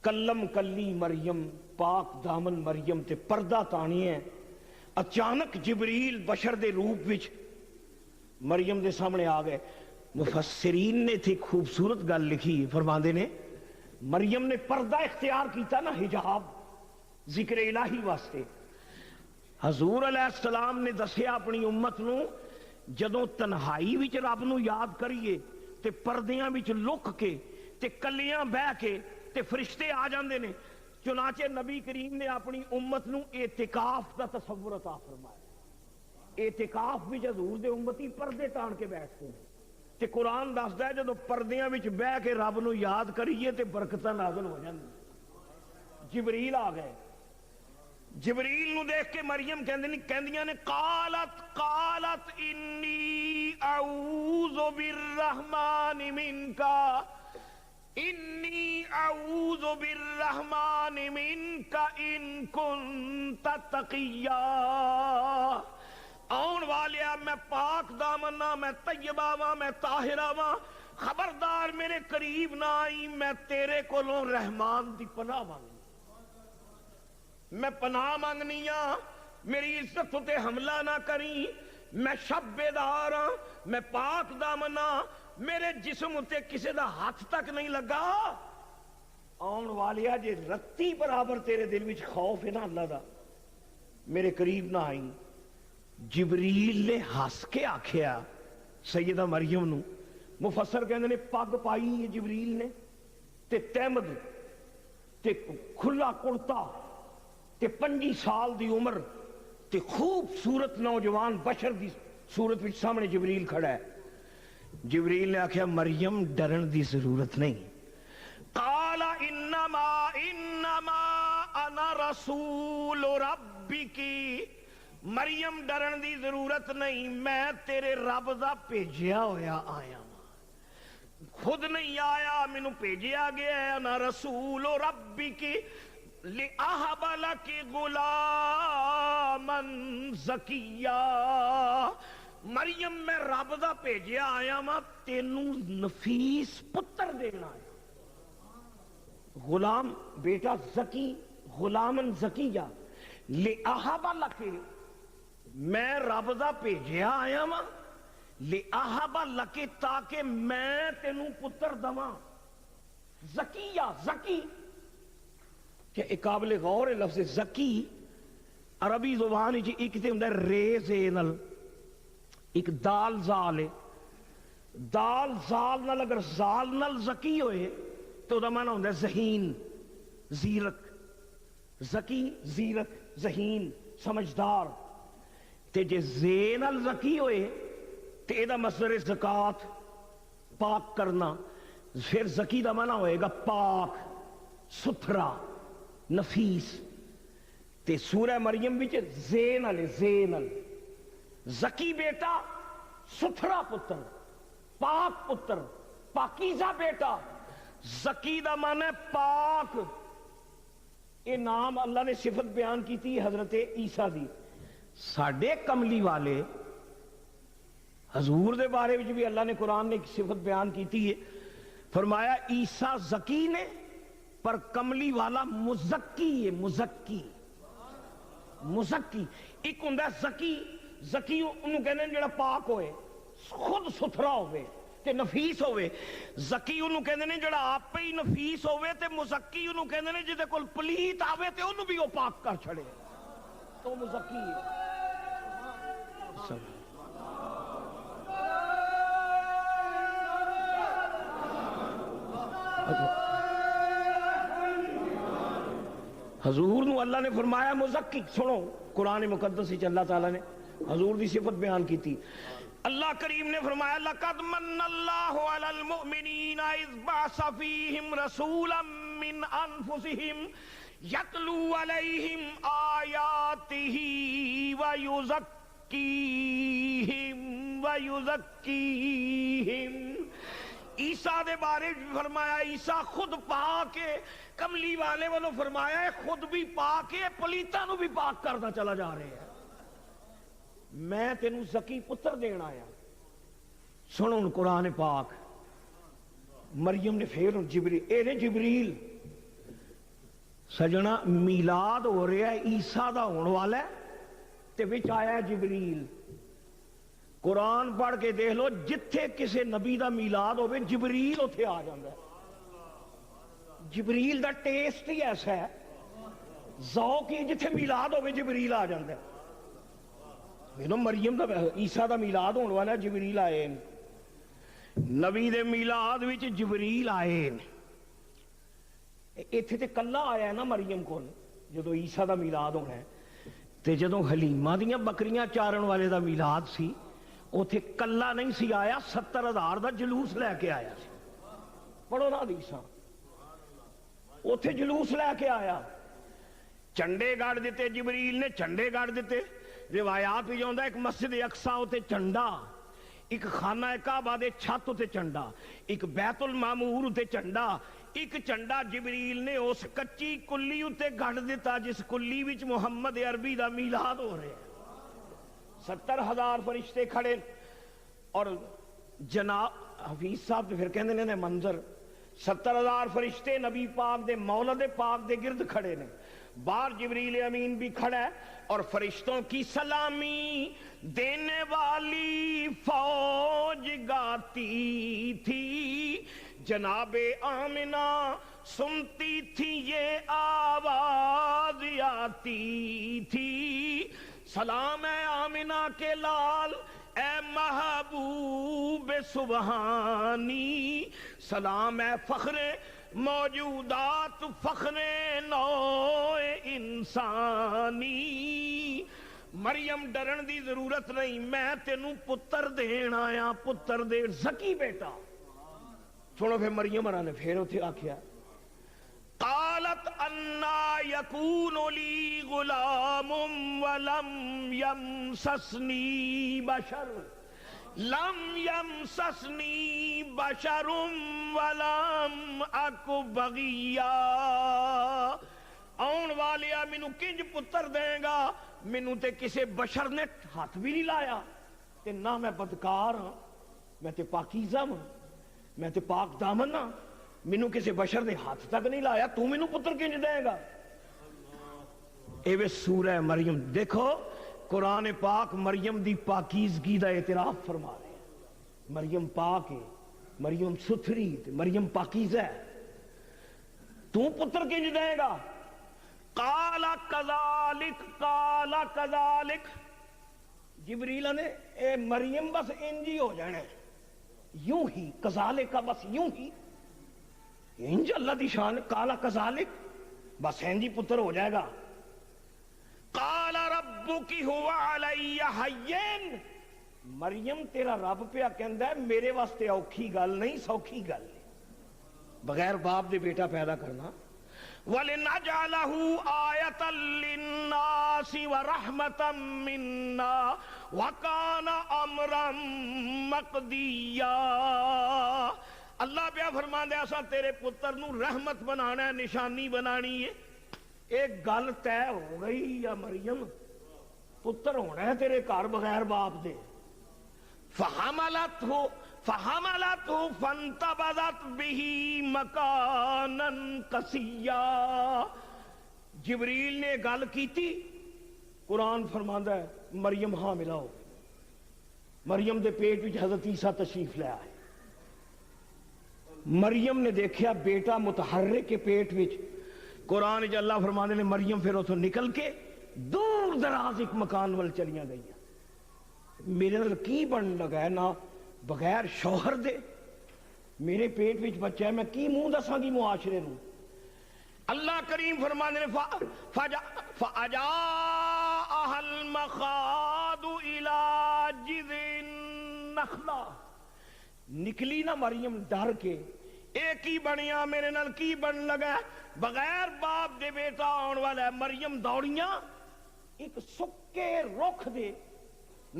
کلم کلی مریم، پاک دامن مریم تے پردہ تانی ہے۔ اچانک جبریل بشر دے روپ وچ مریم دے سامنے آ گئے. مفسرین نے تھی خوبصورت گل لکھی, فرماندے نے مریم نے پردہ اختیار کیتا نا, حجاب ذکر الہی واسطے. حضور علیہ السلام نے دسیا اپنی امت نو جدوں تنہائی وچ رب نو یاد کریے تے پردیاں وچ لک کے تے کلیاں بہ کے تے فرشتے آ جاندے نے. چنانچہ نبی کریم نے اپنی امت نو اعتکاف دا تصور عطا فرمایا. اعتکاف وچ حضور دے امتی پردے تان کے بیٹھتے ہیں تے قرآن دسدا ہے جدوں پردیاں وچ بہ کے رب نو یاد کریے تے برکتاں نازل ہو جاندیاں. جبریل آ گئے. جبریل نو دیکھ کے مریم کہندیاں نے قالت انی اعوذ بالرحمن منکا, انی اعوذ بالرحمن منکا ان کنت تقیا. آن والیا میں پاک دامنا, میں طیبہ واں, میں طاہرہ واں, خبردار میرے قریب نہ آئی, میں تیرے کولوں رحمان دی پناہ مانگی, میں پناہ مانگنی ہاں, میری عزت تے حملہ نہ کری, میں شب بیدار ہاں, میں پاک دامنا, میرے جسم تے کسے دا ہاتھ تک نہیں لگا. آن والیا جے رتی برابر تیرے دل وچ خوف ہے نا اللہ دا, میرے قریب نہ آئی. جبریل نے ہس کے آکھیا سیدہ مریم نو, مفسر کہندے نے پگ پائی ہے جبریل نے تے تہمد تے کھلا کرتا تے 25 سال دی عمر تے خوبصورت نوجوان بشر دی صورت وچ سامنے جبریل کھڑا ہے. جبریل نے آکھیا مریم ڈرن دی ضرورت نہیں. قال انما انا رسول ربک, مریم ڈرن دی ضرورت نہیں, میں تیرے رب دا بھیجیا ہویا آیا, خود نہیں آیا, مینوں بھیجیا گیا ہے. انا رسول ربک لأہب لک غلاما زکیا, مریم میں رب دا بھیجیا آیا ماں, تینوں نفیس پتر دینا آیا. غلام بیٹا زکی, غلامن زکیہ, لأہب لک, میں رب دا بھیجیا آیا ماں, لأہب لک تاکہ میں تینوں پتر دواں. زکیہ, زکی کہ ایک قابل غور ہے لفظ زکی. عربی زبان وچ ایک تے ہوندا ہے رے زینل, ایک دال زال ہے. دال زال نال اگر زال نال زکی ہوئے تو دا معنی ہوندا ہے ذہین, زیرک. زکی زیرک, ذہین, سمجھدار. تے جے زین الزکی ہوئے تے اے دا مصدر زکات, پاک کرنا. پھر زکی دا معنی ہوئے گا پاک, ستھرا, نفیس. تے سورہ مریم وچ زین ال, زین ال, زکی بیٹا, ستھرا پتر, پاک پتر, پاکیزہ بیٹا. زکی دا معنی پاک. اے نام اللہ نے صفت بیان کی تھی حضرت عیسیٰ دی. ساڈے کملی والے حضور دے بارے وچ بھی اللہ نے قرآن نے ایک صفت بیان کی تھی ہے, فرمایا عیسیٰ زکی نے پر کملی والا مزکی ہے. مزکی, مزکی. ایک ہوندا ہے زکی, زکی انہوں کہنے جڑا پاک ہوئے, خود ستھرا ہوئے تے نفیس ہوئے. زکی انہوں کہنے نے جڑا آپ ہی نفیس ہوئے, تے مزکی انہوں کہنے نے جدے کول پلیت آوے تے انہوں بھی وہ پاک کر چھڑے, تو مزکی ہے. حضور نو اللہ نے فرمایا مزکی. سنو قرآن مقدس وچ اللہ تعالیٰ نے حضور دی صفت بیان کی تھی. اللہ کریم نے فرمایا لقد من اللہ علی المؤمنین اذ بعث فیہم رسولا من انفسہم یتلو علیہم آیاتہ ویزکیہم. عیسیٰ دے بارے فرمایا عیسیٰ خود پاک ہے, کملی والے والوں فرمایا ہے خود بھی پاک ہے, پلیتاں نو بھی پاک کرتا چلا جا رہے ہیں. میں تینوں زکی پتر دینا آیا. سنو ان قرآن پاک. مریم نے پھر جبریل, اے نے جبریل سجنا میلاد ہو رہا ہے عیسیٰ دا ہونے والا ہے تے وچ آیا جبریل. قرآن پڑھ کے دیکھ لو جتھے کسے نبی دا میلاد ہوئے جبریل اتھے آ جاندہ ہے. جبریل دا ٹیسٹ ہی ایسا ہے ذوق ہی جتھے میلاد ہوئے جبریل آ جاندہ ہے. مریم دا عیسیٰ دا میلاد ہونے والا جبریل آئے نبی دے میلاد وچ جبریل آئے ایتھے تے کلا آیا ہے نا مریم کو جدو عیسیٰ دا میلاد ہونا ہے تے جدو حلیمہ دیاں بکریاں چارن والے دا میلاد سی اوتھے کلا نہیں سی آیا 70,000 دا جلوس لے کے آیا سی. پڑھو نا حدیثاں اوتھے جلوس لے کے آیا چنڈے گاڑ دیتے جبریل نے چنڈے گاڑ دیتے. روایات بھی جاندہ ایک مسجد اقصیٰ ہوتے چنڈا ایک خانہ کعبہ دے چھت ہوتے چنڈا ایک بیت المعمور ہوتے چنڈا ایک چنڈا جبریل نے اس کچی کلی ہوتے گھڑ دیتا جس کلی وچ محمد عربی دا میلاد ہو رہے ہیں. 70,000 فرشتے کھڑے اور جناب حفیظ صاحب پھر کہندے نے منظر 70,000 فرشتے نبی پاک دے مولد پاک دے گرد کھڑے نے باہر جبریل امین بھی کھڑا ہے اور فرشتوں کی سلامی دینے والی فوج گاتی تھی. جناب آمنہ سنتی تھی یہ آواز آتی تھی. سلام اے آمنہ کے لال اے محبوب سبحانی سلام اے فخر موجودات فخر نوع انسانی. مریم ڈرن دی ضرورت نہیں میں تینوں پتر دین آیا پتر دین زکی بیٹا. سنو پھر مریم نے پھر اتھے آکھیا قالت انا یکون لی غلام ولم یمسسنی بشر لم یمسسنی بشر ولم اکو بغیا. آن والیا مینوں کنج پتر دیں گا مینوں تے کسے بشر نے ہاتھ بھی نہیں لایا تے نہ میں بدکار ہاں میں تے پاکیزہ ہوں میں تے پاک دامن ہاں مینوں کسے بشر نے ہاتھ تک نہیں لایا تو مینوں پتر کنج دیں گا. ایوے سورہ مریم دیکھو قرآن پاک مریم دی پاکیزگی دا اعتراف فرما رہے ہیں. مریم پاک ہے مریم ستھری مریم پاکیزہ ہے تو پتر کنج دیں گا. قال کذالک جبریل نے اے مریم بس انجی ہو جانے یوں ہی کذالک بس یوں ہی انج اللہ دی شان قال کذالک بس انجی پتر ہو جائے گا. قال ربک هو علی حین مریم تیرا رب پہ کہندا ہے میرے واسطے اوکھی گل نہیں سوکھی گل بغیر باپ دے بیٹا پیدا کرنا. وَلِنَجْعَلَهُ آیَةً لِلنَّاسِ وَرَحْمَةً مِنَّا وَكَانَ أَمْرًا مَقْضِيًّا. اللہ پہ فرما دے ایسا تیرے پتر نو رحمت بنانا ہے نشانی بنانی ہے. ایک گل طے ہو گئی یا مریم پتر ہونا ہے تیرے گھر بغیر باپ دے. فحملته فانتبذت به مکانا قصیا. جبریل نے گل کیتی قرآن فرماندا ہے مریم حاملہ ہو مریم دے پیٹ وچ حضرت عیسیٰ تشریف لے آئے. مریم نے دیکھیا بیٹا متحرک کے پیٹ وچ قرآن وچ اللہ فرماندے نے مریم پھر اتھوں نکل کے دور دراز ایک مکان ول چلیاں گئی. میرے نال کی بن لگا ہے نہ بغیر شوہر دے میرے پیٹ وچ بچہ ہے میں کی منہ دساں گی معاشرے نو. اللہ کریم فرماندے نے فَأَجَاءَهَا الْمَخَاضُ إِلَى جِذْعِ النَّخْلَةِ. نکلی نہ مریم ڈر کے ایک ہی بنیا میرے نال کی بن لگا ہے بغیر باپ دے بیٹا آن والا ہے. مریم دوڑیاں ایک سکے رخ دے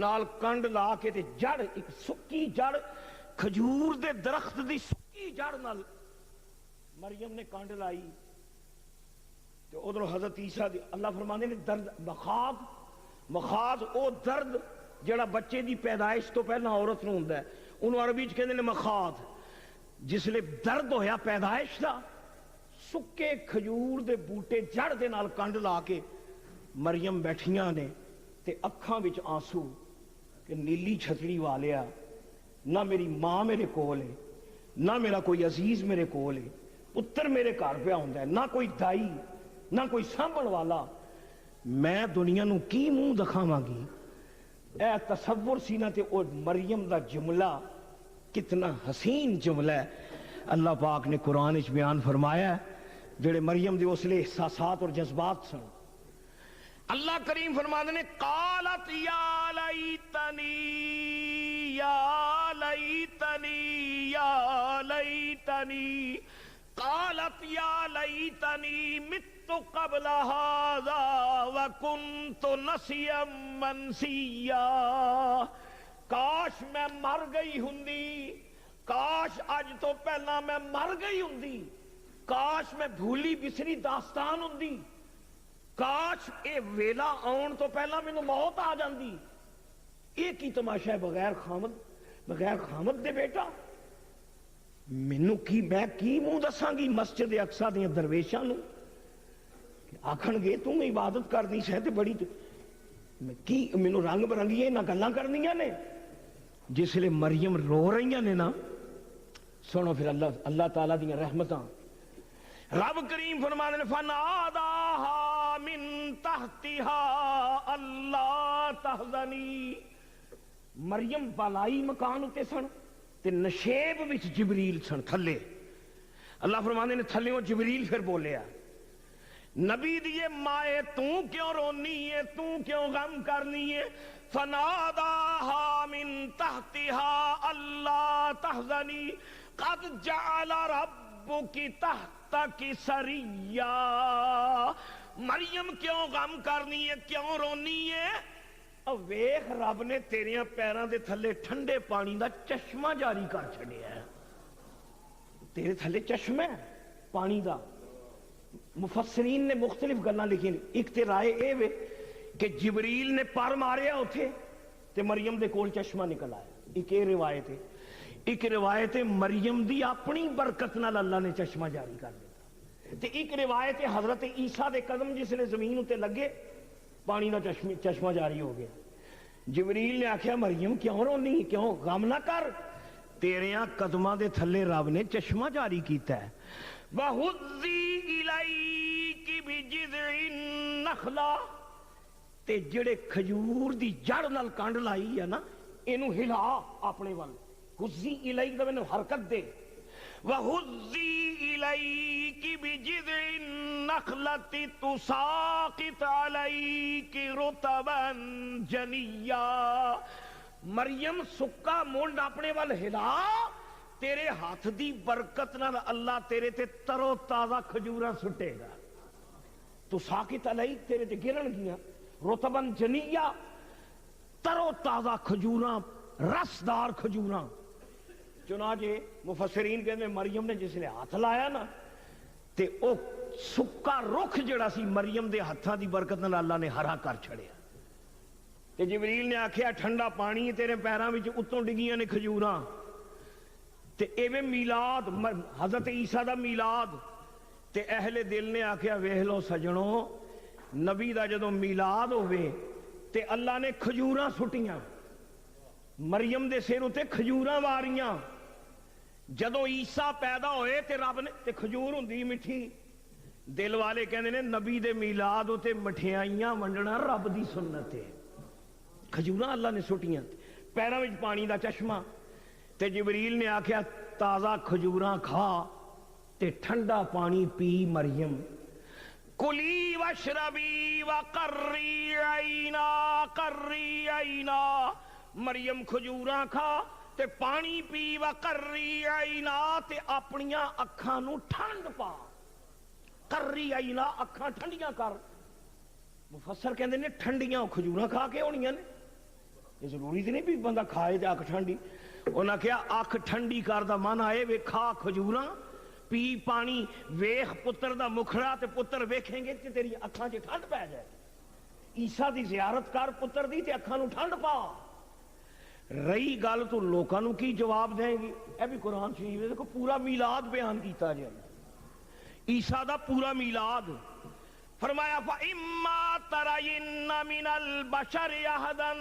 نال کنڈ لا کے تے جڑ ایک سکی جڑ کھجور دے درخت دی سکی جڑ نال مریم نے کنڈ لائی تے ادھر حضرت عیسیٰ دی اللہ فرماندے نے درد مخاض او درد جڑا بچے دی پیدائش تو پہلا عورت نوں ہوندا ہے انہوں عربی چ کہندے نے مخاض. جس لئے درد ہویا پیدائش دا سکے کھجور دے بوٹے جڑ دے نال کنڈ لا کے مریم بیٹھیاں نے تے اکھاں وچ آنسو کہ نیلی چھتری والیا نہ میری ماں میرے کول ہے نہ میرا کوئی عزیز میرے کول ہے پتر میرے گھر پہ ہوندا ہے نہ کوئی دائی نہ کوئی سانبھن والا میں دنیا نو کی منہ دکھاواں گی اے تصور سی نا تے او مریم دا جملہ کتنا حسین جملہ ہے اللہ پاک نے قرآن وچ بیان فرمایا ہے جڑے مریم دے اسلے احساسات اور جذبات سن اللہ کریم فرماتے نے قالت یا لیتنی یا لیتنی یا لیتنی قالت یا لیتنی مت قبل هذا وکنت نسیا منسیا کاش میں مر گئی ہوندی کاش اج تو پہلا میں مر گئی ہوندی کاش میں بھولی بسری داستان ہوندی کاش اے ویلا آن تو پہلا میں موت آ جاندی یہ کی تماشا ہے بغیر خامد دے بیٹا مینوں کی میں کی منہ دساں گی مسجد اقصی دے درویشاں نو آکھن گے تم عبادت کرنی سے تے بڑی کی مینوں رنگ برنگی نہ گلاں کرنیاں نے جس لئے مریم رو رہی نے نا سنو پھر اللہ تعالیٰ دی رحمتاں رب کریم فرمانے نے فناداہا من تحتہا اللہ تحزنی مریم بالائی مکان اتے سن تے نشیب وچ جبریل سن تھلے اللہ فرمانے نے تھلے جبریل پھر بولیا نبی دیے مائے تو کیوں رونی ہے تو کیوں غم کرنی ہے فناداہا من تحتہا اللہ تحزنی قد جعل ربک تحتک سریا مریم کیوں غم کرنی ہے کیوں رونی ہے اب ویخ رب نے تیریاں پیران دے تھلے ٹھنڈے پانی دا چشمہ جاری کر چھڑیا ہے تیرے تھلے چشمہ ہے پانی دا مفسرین نے مختلف گلاں لکھی ایک تے رائے اے وے کہ جبریل نے پر ماریا اتھے تے مریم دے کول چشمہ نکل آیا ایک اے روایت ہے ایک روایت ہے مریم دی اپنی برکت نال اللہ نے چشمہ جاری کر دیتا تے ایک روایت ہے حضرت عیسیٰ دے قدم جس نے زمین اتے لگے پانی دا چشمہ جاری ہو گیا جبریل نے آکھیا مریم کیوں رونی کیوں غم نہ کر تیریاں قدمہ دے تھلے رب نے چشمہ جاری کیتا ہے وَهُزِّي إِلَيْكِ بِجِذْعِ النَّخْلَةِ تے جڑے کھجور دی جڑ نال کانڈ لائی ہے نا اینو ہلا اپنے وال ہُزِّي إِلَيْكِ دا میں حرکت دے وَهُزِّي إِلَيْكِ بِجِذْعِ النَّخْلَةِ تُسَاقِطْ عَلَيْكِ رُطَبًا جَنِيًّا مریم سکا مونڈ اپنے وال ہلا تیرے ہاتھ دی برکت نال اللہ تیرے تے ترو تازہ کھجوراں سٹے گا تو ساکت علیہ تیرے تے گرن گیا رطبن جنیہ ترو تازہ کھجوراں رسدار کھجوراں چنانچہ مفسرین کہتے ہیں مریم نے جس نے ہاتھ لایا نا تے او سکا رخ جڑا سی مریم دے ہتھاں دی برکت نال اللہ نے ہرا کر چھڑیا تے جبریل نے آکھیا ٹھنڈا پانی تیرے پیراں وچ اتوں ڈگیاں نے کھجوراں تے ایویں میلاد حضرت عیسیٰ دا میلاد تے اہل دل نے آکھیا ویکھ لو سجنوں نبی دا جدوں میلاد ہوئے تے اللہ نے کھجوراں سٹیاں مریم دے سر اتے کھجوراں واریاں جدوں عیسیٰ پیدا ہوئے تے رب نے تے کھجور ہوندی مٹھی دل والے کہندے نے نبی دے میلاد اتے مٹھیائیاں ونڈنا رب دی سنت ہے کھجوراں اللہ نے سٹیاں پیراں وچ پانی دا چشمہ تے جبریل نے آکھیا تازہ کھجوراں کھا تے ٹھنڈا پانی پی مریم کلی واشربی وقری عینا مریم کھجوراں کھا تے پانی پی وقری عینا تے اپنیاں اکھاں نو ٹھنڈ پا قری عینا اکھاں ٹھنڈیاں کر مفسر کہندے نے ٹھنڈیاں کھجوراں کھا کے ہونیاں نے یہ ضروری نہیں بھی بندہ کھائے تے اکھ ٹھنڈی انہاں کیا اکھ ٹھنڈی کر دا من آئے وے کھا کھجوراں پی پانی ویخ پتر دا مکھڑا تے پتر ویکھیں گے تے تیری اکھاں چ ٹھنڈ پہ جائے عیسیٰ دی زیارت کر پتر دی تے اکھاں نو ٹھنڈ پا رہی گل تو لوکاں نو کی جواب دیں گی اے بھی قرآن شریف ہے دیکھو پورا میلاد بیان کیتا جائے عیسیٰ دا پورا میلاد فرمایا فَإِمَّا تَرَيِنَّ مِنَ الْبَشَرِ أَحَدًا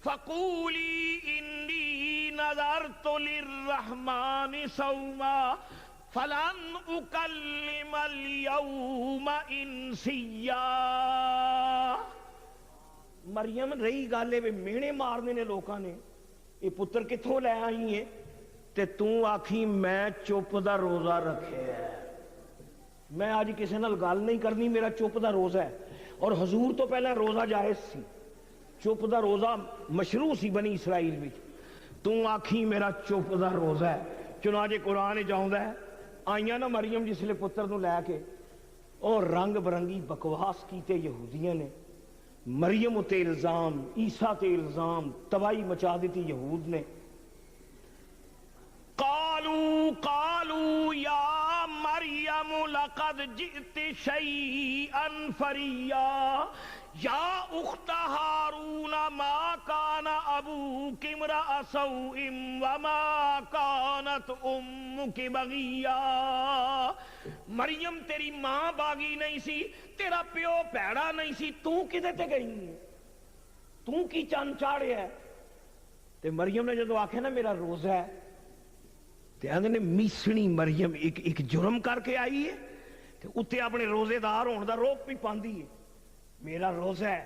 فَقُولِي إِنِّي نَذَرْتُ لِلرَّحْمَنِ صَوْمًا فَلَنْ أُكَلِّمَ الْيَوْمَ إِنسِيًّا۔ مریم رہی گالے وے مینے مارنے نے لوکاں نے یہ پتر کتھوں لے آئی ہے تے تو آکھی میں چپ دا روزہ رکھے ہے، میں آج کسی نال گل نہیں کرنی، میرا چپ دا روزہ ہے۔ اور حضور تو پہلے روزہ جائز سی، چپ دا روزہ مشروع سی بنی اسرائیل وچ، تو آکھی میرا چپ دا روزہ ہے۔ چنانچہ قرآن جاؤندا ہے آئیاں نا مریم جس لے پتر نو لے کے اور رنگ برنگی بکواس کیتے یہودیاں نے، مریم تے الزام، عیسیٰ تے الزام، تباہی مچا دیتی یہود نے۔ قالوا یا مریم لقد جئت شیئا فریا یا اخت ہارون ما کان ابوک امرأ سوء وما کانت امک بغیا۔ مریم تیری ماں باغی نہیں سی، تیرا پیو پیڑا نہیں سی، تو کدے تے گئی ہے، تو کی چان چاڑے ہے؟ تے مریم نے جدو آکھے نا میرا روزہ ہے تے آندے نے میسنی مریم ایک جرم کر کے آئی ہے تے اتے اپنے روزے دار ہون دا روک بھی پاندی ہے، میرا روزہ ہے،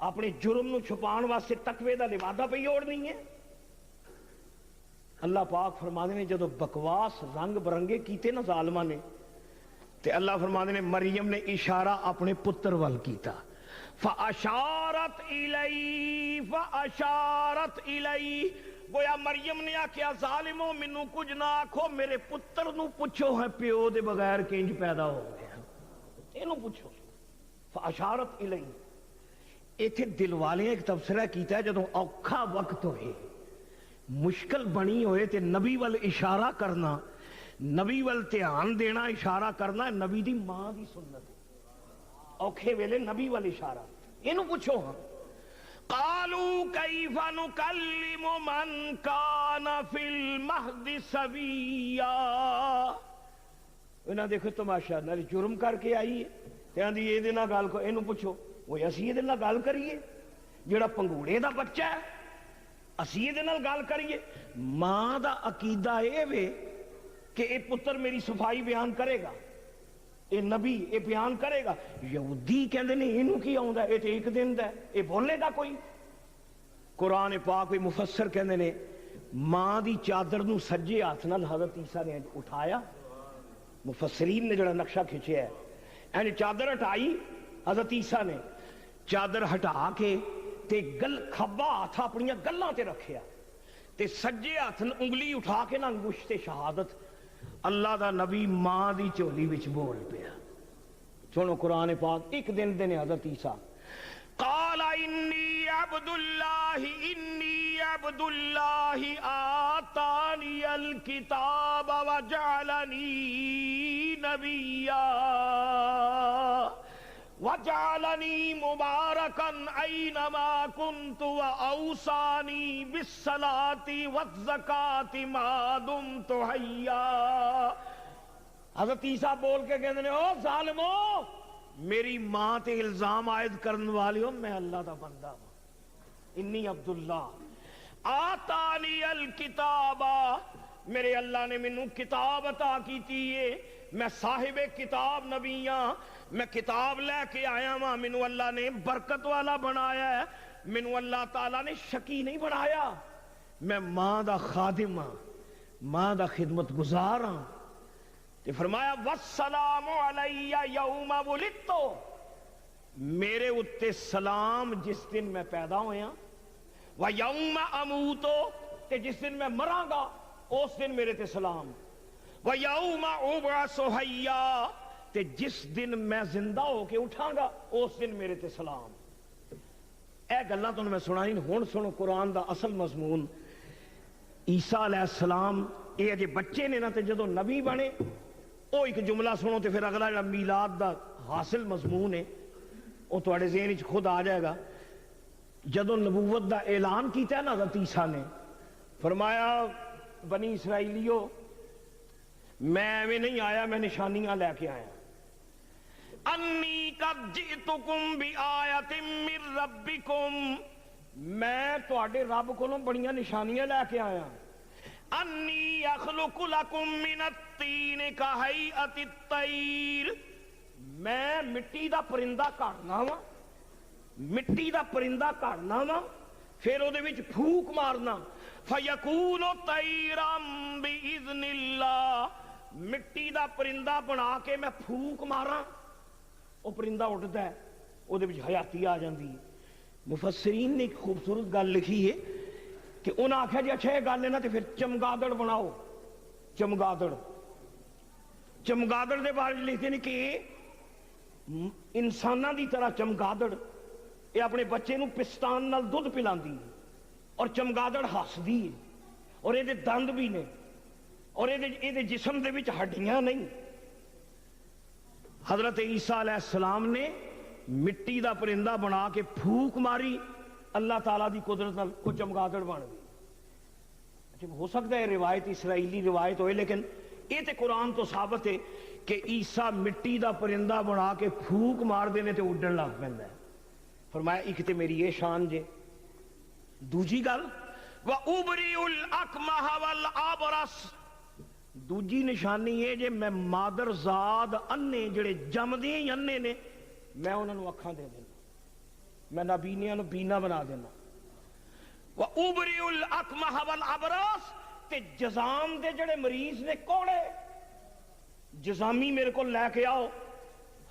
اپنے جرم نو چھپان واسطے تقوی دا لبادہ پہ اوڑ نہیں ہے۔ اللہ پاک فرمانے نے جدو بکواس رنگ برنگے کیتے نا ظالمہ نے تے اللہ فرمانے نے مریم نے اشارہ اپنے پتر وال کیتا، فَأَشَارَتْ إِلَيْهِ گویا مریم نے آکھیا ظالموں منو کچھ نہ آکھو، میرے پتر نو پوچھو ہے پیو دے بغیر کنج پیدا ہو گیا، اینو پوچھو۔ فَأَشَارَتْ إِلَيْهِ ایتھے دل والے ایک تبصرہ کیتا ہے جدوں اوکھا وقت ہوئے مشکل بنی ہوئے تے نبی وال اشارہ کرنا، نبی وال دھیان دینا، اشارہ کرنا نبی دی ماں دی سنت ہے، اوکھے ویلے نبی وال اشارہ، اینو پوچھو ہاں۔ قالوا كيف نكلم من كان في المهد صبيا۔ انہاں دیکھو تماشا، نال جرم کر کے آئی ہے تے آندی اے دے نال گل کو، اینو پوچھو اوے اسی اے دے نال گل کریے جڑا پنگوڑے دا بچہ ہے، اسی اے دے نال گل کریے؟ ماں دا عقیدہ اے وے کہ اے پتر میری صفائی بیان کرے گا، اے نبی اے بیان کرے گا۔ یہودی کہندے نے اینو کی آوندا ہے، اے تے ایک دن دا ہے، اے بولے گا کوئی؟ قرآن پاک کوئی مفسر کہندے نے ماں دی چادر نو سجے ہاتھ نال حضرت عیسیٰ نے اٹھایا، مفسرین نے جڑا نقشہ کھچیا ہے، اینی چادر ہٹائی حضرت عیسیٰ نے، چادر ہٹا کے تے کھبا ہاتھ اپنی گلاں تے رکھیا تے سجے ہاتھ انگلی اٹھا کے نہ انگشت شہادت اللہ دا نبی ماں دی چولی وچ بول پیا۔ سنو قرآن پاک ایک دن دے حضرت عیسیٰ قال انی عبد اللہ آتانی الکتاب وجعلنی نبیا وجعلنی مبارکا اینما کنت واوصانی بالصلاة والزکاة ما دمت حیا۔ حضرت عیسیٰ بول کے کہتے ہیں او ظالمو، میری ماں تے الزام عائد کرن والے ہو، میں اللہ دا بندہ ہوں، انی عبداللہ آتانی الکتاب، میرے اللہ نے منو کتاب عطا کیتی ہے، میں صاحب کتاب نبی ہاں، میں کتاب لے کے آیا ہاں، منو اللہ نے برکت والا بنایا ہے، منو اللہ تعالیٰ نے شکی نہیں بنایا، میں ماں دا خادم ہاں، ماں دا خدمت گزار ہاں۔ تے فرمایا والسلام علی یوم ولدت، میرے اتے سلام جس دن میں پیدا ہویا، ویوم اموت، تے جس دن میں مراں گا اس دن میرے تے سلام، ویوم ابعث حیا، تے جس دن میں زندہ ہو کے اٹھاں گا اس دن میرے تے سلام۔ اے گلاں تو میں سنائی، ہن سنو قرآن دا اصل مضمون۔ عیسیٰ علیہ السلام اے اجے بچے نے نا، تے جدو نبی بنے او ایک جملہ سنو تے پھر اگلا جڑا میلاد دا حاصل مضمون ہے وہ تواڈے ذہن وچ خود آ جائے گا۔ جدو نبوت دا اعلان کیتا ہے نا حضرت عیسیٰ نے، فرمایا بنی اسرائیلیو میں ایویں نہیں آیا، میں نشانیاں لے کے آیا، انی قد جئتکم بآیۃ من ربکم، میں تواڈے رب کولوں بڑیاں نشانیاں لے کے آیا. انی اخلق لکم من الطین کہیئۃ الطیر، میں مٹی دا پرندہ کاٹنا وا، مٹی دا پرندہ کاٹنا وا، پھر او دے وچ پھوک مارنا، فیکون طیرا باذن اللہ، مٹی دا پرندہ بنا کے میں پھوک ماراں، وہ پرندہ اٹھتا ہے، وہ حیاتی آ جاتی ہے. مفسرین نے ایک خوبصورت گل لکھی ہے کہ انہوں نے آخیا جی اچھا یہ گل ہے نا تو پھر چمگادڑ بناؤ. چمگادڑ، چمگادڑ دے بارے لکھتے ہیں کہ انساناں دی طرح چمگادڑ یہ اپنے بچے نو پستان نال دودھ پلاندی ہے، اور چمگادڑ ہسدی ہے، اور یہ دند بھی نے، اور یہ جسم دے وچ ہڈیاں نہیں. حضرت عیسیٰ علیہ السلام نے مٹی دا پرندہ بنا کے پھوک ماری، اللہ تعالیٰ دی قدرت نال وہ چمگادڑ بن گئی. اچھا ہو سکتا ہے روایت اسرائیلی روایت ہوئے، لیکن یہ تے قرآن تو ثابت ہے کہ عیسیٰ مٹی دا پرندہ بنا کے پھوک مار دینے تے اڈن لگ پیندا ہے. فرمایا ایک تے میری یہ شان جے، دوجی گل وَأُبْرِئُ الْأَكْمَحَ وَالْأَبْرَصَ، دوجی نشانی یہ جے میں مادر زاد انے جڑے جمدے ہی انے نے میں انہاں نوں اکھاں دے دینا، میں نابینیاں نوں بینا بنا دینا. وَأُبْرِئُ الْأَكْمَحَ وَالْأَبْرَصَ، تے جزام دے جڑے مریض نے کوڑے، جزامی میرے کو لے کے آؤ،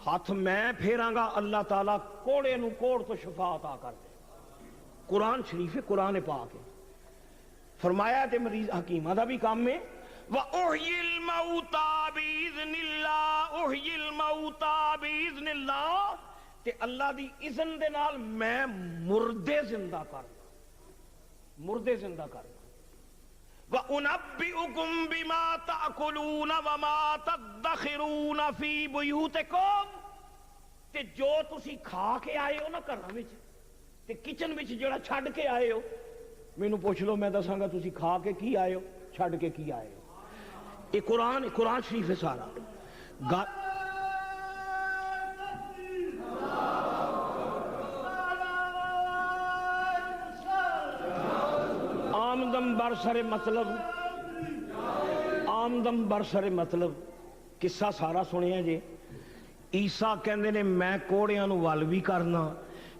ہاتھ میں پھیراں گا، اللہ تعالیٰ کوڑے نوں کوڑ تو شفا عطا کر دے. قرآن شریف ہے، قرآن پاک ہے. فرمایا تے مریض حکیمہ دا بھی کام ہے. وَأُحْيِي الْمَوْتَى بِإِذْنِ اللَّهِ، اُحْيِي الْمَوْتَى بِإِذْنِ اللَّهِ، تے اللہ دی اذن دے نال میں مردے زندہ کرنا، مردے زندہ کرنا. وَأُنَبِّئُكُم بِمَا تَأْكُلُونَ وَمَا تَدَّخِرُونَ فِي بُيُوتِكُم، تے جو تسی کھا کے آئے ہو نا گھراں وچ تے کچن وچ جڑا چھڈ کے آئے ہو، مینوں پوچھ لو میں دساں گا تسی کھا کے کی آئے ہو، چھڈ کے کی آئے ہو. یہ قرآن شریف ہے سارا. آمدم برسر مطلب، آمدم برسر مطلب قصہ سارا سنیا جے. عیسیٰ کہندے نے میں کوڑیاں نو ول بھی کرنا،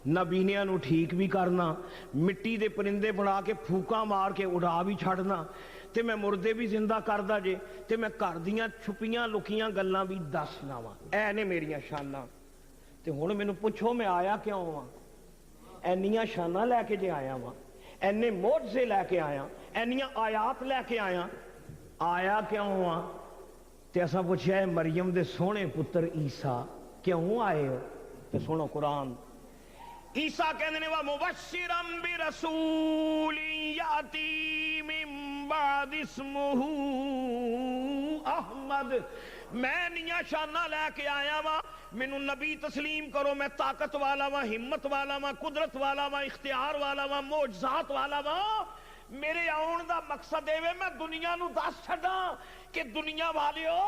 نبینیاں نو ٹھیک بھی کرنا، مٹی دے پرندے بنا کے پھوکاں مار کے اڑا بھی چھڑنا، تے میں مردے بھی زندہ کردا جے، تے میں گھر دیاں چھپیاں لکیاں گلاں بھی دسنا وا. اے نے میریاں شاناں. تے ہن مینوں پوچھو میں آیا کیوں ہاں؟ اینیاں شاناں لے کے جے آیا وا، اینے معجزے لے کے آیا، اینیاں آیات لے کے آیا کیوں ہاں؟ تے اساں پوچھیا ہے مریم دے سونے پتر عیسیٰ کیوں آئے ہو؟ تے سنو قرآن. عیسیٰ کہندے نے وَمُبَشِّرًا بِرَسُولٍ يَأْتِي مِن بعد اسمہ احمد، میں نیاں شانہ لے کے آیا وا، مینوں نبی تسلیم کرو، میں طاقت والا وا، ہمت والا وا، قدرت والا وا، اختیار والا وا، معجزات والا وا. میرے آن دا مقصد ہے میں دنیا نو دس چھڈاں کہ دنیا والیو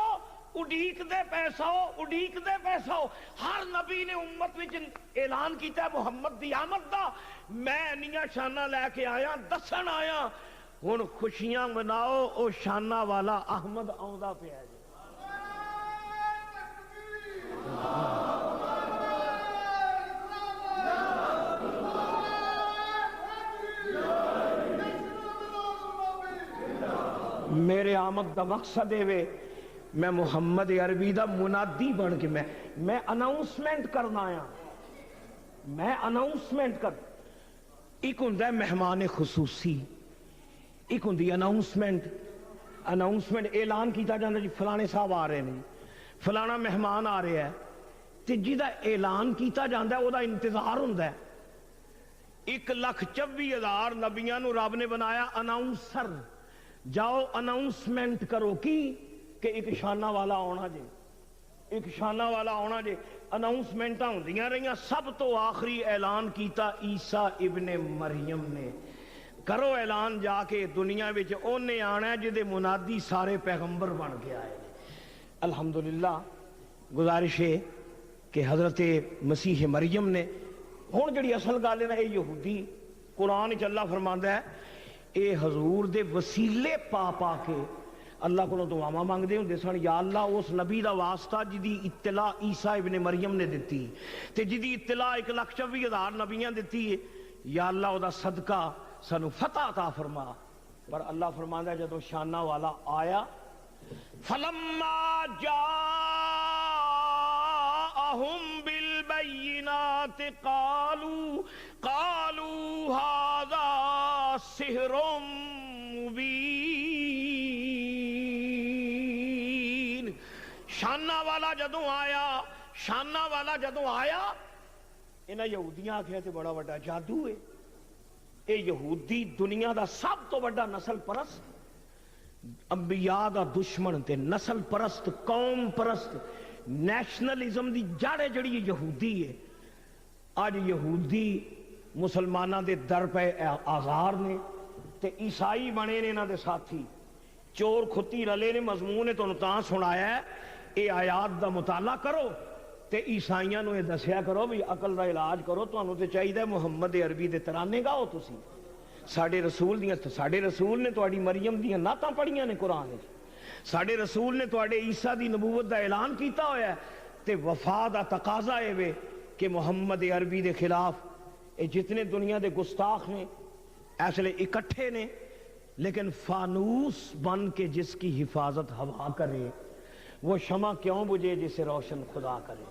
اڈیک دے پیسہ ہو، اڈیک دے پیسہ ہو. ہر نبی نے امت وچ اعلان کیتا ہے محمد دی آمد دا. میں نیاں شانہ لے کے آیا، دسن آیا. ہن خوشیاں مناؤ، او شانہ والا احمد آوندا پیا جی. میرے آمد دا مقصد ہے میں محمد عربی دا منادی بن کے میں اناؤنسمنٹ کرنا آیا. میں اناؤنسمنٹ کر، ایک ہوندا ہے مہمان خصوصی، ایک ہوندی اناؤنسمنٹ. اعلان کیتا جاندہ جی فلانے صاحب آ رہے ہیں، فلانا مہمان آ رہا ہے، تے جیدہ اعلان کیتا جاندہ ہے او دا انتظار ہوندہ ہے. 1,24,000 نبیاں نو رب نے بنایا اناؤنسر. جاؤ اناؤنسمنٹ کرو کی کہ ایک شانہ والا آنا جے، ایک شانہ والا آنا جے. اناؤنسمنٹاں ہوندیاں رہیاں. سب تو آخری اعلان کیتا عیسیٰ ابن مریم نے. کرو اعلان جا کے دنیا وچ اونے آنا ہے جدے منادی سارے پیغمبر بن کے آئے. الحمدللہ گزارش ہے کہ حضرت مسیح مریم نے ہن جڑی اصل گل ہے نا، یہ یہودی قرآن وچ اللہ فرماندا ہے اے حضور دے وسیلے پا پا کے اللہ کو دعاواں مانگدے ہوندے سن، یا اللہ اس نبی دا واسطہ جدی اطلاع عیسیٰ ابن مریم نے دتی تے جدی اطلاع 1,24,000 نبیاں دتی ہے، یا اللہ او دا صدقہ سانو فتح عطا فرما۔ پر اللہ فرماندا ہے جدو شانہ والا آیا، فلما جاءہم بالبینات قالوا ھذا سحر مبین۔ شانہ والا جدوں آیا انہاں یہودیاں آکھیا تے بڑا بڑا جادو ہے۔ اے یہودی دنیا دا سب تو بڑا نسل پرست، انبیاء دا دشمن تے نسل پرست، قوم پرست، نیشنلزم دی جڑ جڑی یہودی ہے۔ اج یہودی مسلماناں دے در پہ آزار نے تے عیسائی بنے نے انہاں دے ساتھی، چور کھتی رلے نے۔ مضمون نے تانوں تاں سنایا ہے اے آیات دا مطالعہ کرو تے عیسائیاں نو یہ دسیا کرو بھی عقل دا علاج کرو، تانوں تے چاہیے محمد عربی دے ترانے گاؤ تسی۔ ساڈے رسول نے تہاڈی مریم دیاں نعتاں پڑھیاں نے قرآن وچ، ساڈے رسول نے تہاڈے عیسیٰ دی نبوت دا اعلان کیتا ہویا ہے، تے وفا دا تقاضا اے وے کہ محمد عربی دے خلاف اے جتنے دنیا دے گستاخ نے ایسے اکٹھے نے، لیکن فانوس بن کے جس کی حفاظت ہوا کرے وہ شمع کیوں بجھے جسے روشن خدا کرے۔